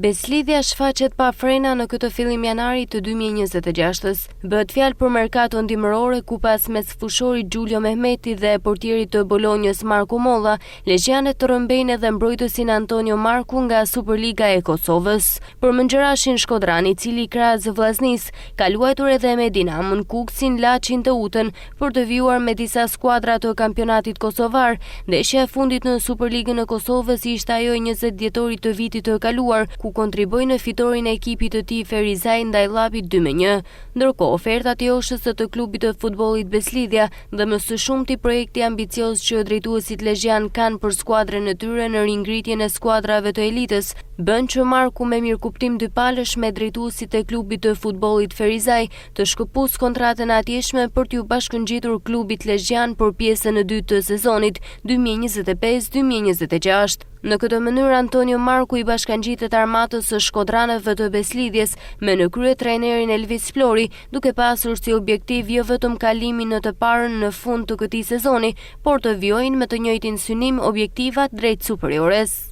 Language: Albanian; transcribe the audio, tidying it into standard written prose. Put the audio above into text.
Beslidhja shfaqet pa frena në këtë fillim janari të 2026-s. Bëhet fjalë për merkaton dimërore ku pas mesfushori Giulio Mehmeti dhe portierit të Bolonjës Marko Molla, legjanet të rëmbejnë edhe mbrojtësin Antonio Marku nga Superliga e Kosovës. Për mëngjerashin Shkodrani, i cili krahas Vllaznis, ka luajtur edhe me Dinamon, Kuksin, Laçin të Utën për të vjuar me disa skuadra të kampionatit kosovar. Ndeshja e fundit në Superligën e Kosovës ishte ajo 20 dhjetorit të vitit të kaluar, ku kontriboi në fitorin e ekipit të tij Ferizaj ndaj Llapit 2-1. Ndërkohë, ofertat joshës të klubit të futbollit Beslidhja dhe më së shumti projekti ambicioz që drejtuesit lezhian kanë për skuadrën e tyre në ringritjen e skuadrave të elitës, bën që Marku me mirëkuptim dypalësh me drejtuesit e klubit të futbollit Ferizaj të shkëpus kontratën atjeshme për t'ju bashkëngjitur klubit lezhian për pjesën e dytë të sezonit 2025-2026. Në këtë mënyrë Antonio Marku i bashkangjitet armatës së shkodranëve të Beslidhjes me në krye trajnerin Elvis Flori, duke pasur si objektiv jo vetëm kalimin në të parën në fund të këtij sezoni, por të vjojnë me të njëjtin synim objektivat drejt superiores.